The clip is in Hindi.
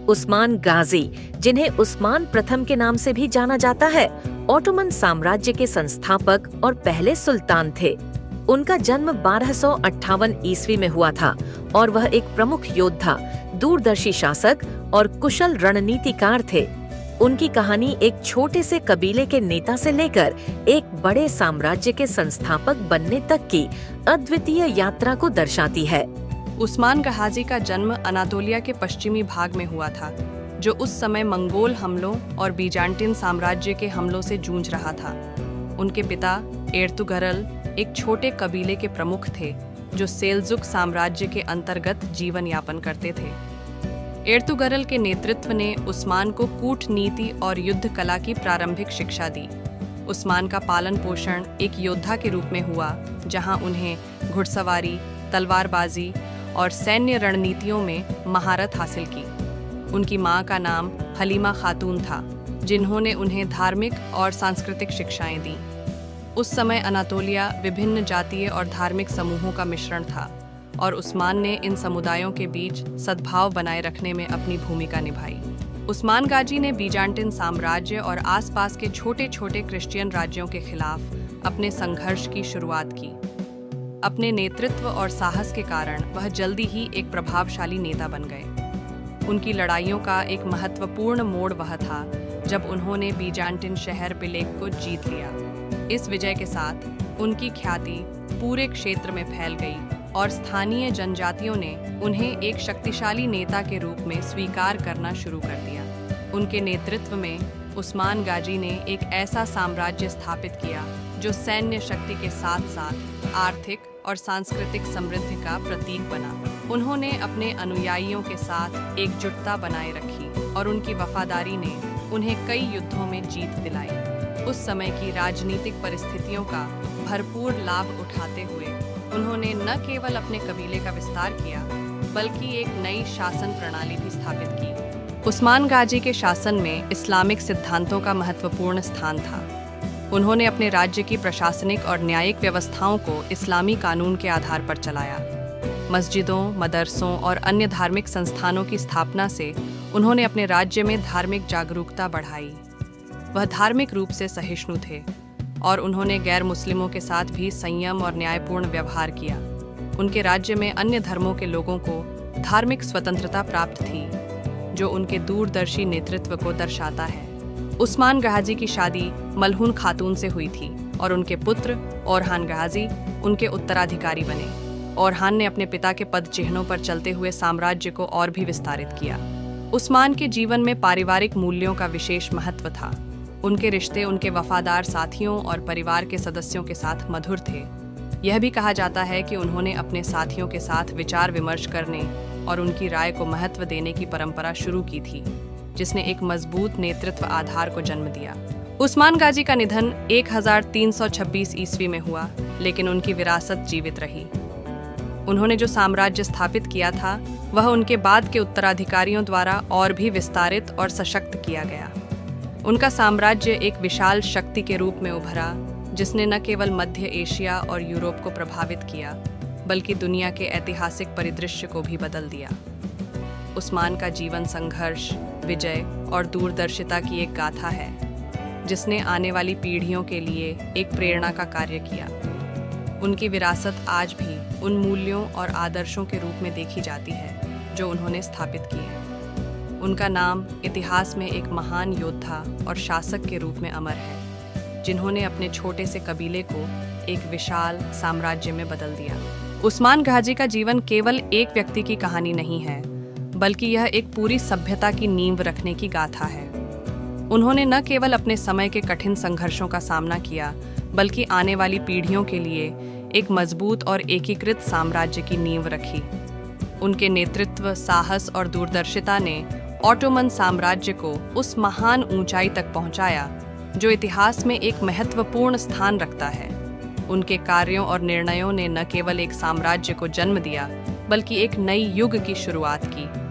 उस्मान गाजी, जिन्हें उस्मान प्रथम के नाम से भी जाना जाता है, ऑटोमन साम्राज्य के संस्थापक और पहले सुल्तान थे। उनका जन्म 1258 ईस्वी में हुआ था और वह एक प्रमुख योद्धा, दूरदर्शी शासक और कुशल रणनीतिकार थे। उनकी कहानी एक छोटे से कबीले के नेता से लेकर एक बड़े साम्राज्य के संस्थापक बनने तक की अद्वितीय यात्रा को दर्शाती है। उस्मान गाजी का जन्म अनातोलिया के पश्चिमी भाग में हुआ था, जो उस समय मंगोल हमलों और बीजांटिन साम्राज्य के हमलों से जूझ रहा था। उनके पिता एर्तुगरल एक छोटे कबीले के प्रमुख थे, जो सेल्जुक साम्राज्य के अंतर्गत जीवन यापन करते थे। एर्तुगरल के नेतृत्व ने उस्मान को कूटनीति और युद्ध कला की प्रारंभिक शिक्षा दी। उस्मान का पालन पोषण एक योद्धा के रूप में हुआ, जहां उन्हें घुड़सवारी, तलवारबाजी और सैन्य रणनीतियों में महारत हासिल की। उनकी मां का नाम हलीमा खातून था, जिन्होंने उन्हें धार्मिक और सांस्कृतिक शिक्षाएं दी। उस समय अनातोलिया विभिन्न जातीय और धार्मिक समूहों का मिश्रण था और उस्मान ने इन समुदायों के बीच सद्भाव बनाए रखने में अपनी भूमिका निभाई। उस्मान गाजी ने बीजांटिन साम्राज्य और आसपास के छोटे छोटे क्रिश्चियन राज्यों के खिलाफ अपने संघर्ष की शुरुआत की। अपने नेतृत्व और साहस के कारण वह जल्दी ही एक प्रभावशाली नेता बन गए। उनकी लड़ाइयों का एक महत्वपूर्ण मोड़ वह था जब उन्होंने बीजांटिन शहर पिलेक को जीत लिया। इस विजय के साथ उनकी ख्याति पूरे क्षेत्र में फैल गई और स्थानीय जनजातियों ने उन्हें एक शक्तिशाली नेता के रूप में स्वीकार करना शुरू कर दिया। उनके नेतृत्व में उस्मान गाजी ने एक ऐसा साम्राज्य स्थापित किया जो सैन्य शक्ति के साथ साथ आर्थिक और सांस्कृतिक समृद्धि का प्रतीक बना। उन्होंने अपने अनुयायियों के साथ एकजुटता बनाए रखी और उनकी वफादारी ने उन्हें कई युद्धों में जीत दिलाई। उस समय की राजनीतिक परिस्थितियों का भरपूर लाभ उठाते हुए उन्होंने न केवल अपने कबीले का विस्तार किया, बल्कि एक नई शासन प्रणाली भी स्थापित की। उस्मान गाजी के शासन में इस्लामिक सिद्धांतों का महत्वपूर्ण स्थान था। उन्होंने अपने राज्य की प्रशासनिक और न्यायिक व्यवस्थाओं को इस्लामी कानून के आधार पर चलाया। मस्जिदों, मदरसों और अन्य धार्मिक संस्थानों की स्थापना से उन्होंने अपने राज्य में धार्मिक जागरूकता बढ़ाई। वह धार्मिक रूप से सहिष्णु थे और उन्होंने गैर मुस्लिमों के साथ भी संयम और न्यायपूर्ण व्यवहार किया। उनके राज्य में अन्य धर्मों के लोगों को धार्मिक स्वतंत्रता प्राप्त थी, जो उनके दूरदर्शी नेतृत्व को दर्शाता है। उस्मान गाजी की शादी मलहून खातून से हुई थी और उनके पुत्र ओरहान गाजी उनके उत्तराधिकारी बने। ओरहान ने अपने पिता के पद चिन्हों पर चलते हुए साम्राज्य को और भी विस्तारित किया। उस्मान के जीवन में पारिवारिक मूल्यों का विशेष महत्व था। उनके रिश्ते उनके वफादार साथियों और परिवार के सदस्यों के साथ मधुर थे। यह भी कहा जाता है कि उन्होंने अपने साथियों के साथ विचार विमर्श करने और उनकी राय को महत्व देने की परंपरा शुरू की थी, जिसने एक मजबूत नेतृत्व आधार को जन्म दिया। उस्मान गाजी का निधन 1326 ईस्वी में हुआ, लेकिन उनकी विरासत जीवित रही। उन्होंने जो साम्राज्य स्थापित किया था, वह उनके बाद के उत्तराधिकारियों द्वारा और भी विस्तारित और सशक्त किया गया। उनका साम्राज्य एक विशाल शक्ति के रूप में उभरा, जिसने न केवल मध्य एशिया और यूरोप को प्रभावित किया, बल्कि दुनिया के ऐतिहासिक परिदृश्य को भी बदल दिया। उस्मान का जीवन संघर्ष, विजय और दूरदर्शिता की एक गाथा है, जिसने आने वाली पीढ़ियों के लिए एक प्रेरणा का कार्य किया। उनकी विरासत आज भी उन मूल्यों और आदर्शों के रूप में देखी जाती है जो उन्होंने स्थापित किए। उनका नाम इतिहास में एक महान योद्धा और शासक के रूप में अमर है, जिन्होंने अपने छोटे से कबीले को एक विशाल साम्राज्य में बदल दिया। उस्मान गाजी का जीवन केवल एक व्यक्ति की कहानी नहीं है, बल्कि यह एक पूरी सभ्यता की नींव रखने की गाथा है। उन्होंने न केवल अपने समय के कठिन संघर्षों का सामना किया, बल्कि आने वाली पीढ़ियों के लिए एक मजबूत और एकीकृत साम्राज्य की नींव रखी। उनके नेतृत्व, साहस और दूरदर्शिता ने ऑटोमन साम्राज्य को उस महान ऊंचाई तक पहुंचाया, जो इतिहास में एक महत्वपूर्ण स्थान रखता है। उनके कार्यों और निर्णयों ने न केवल एक साम्राज्य को जन्म दिया, बल्कि एक नई युग की शुरुआत की।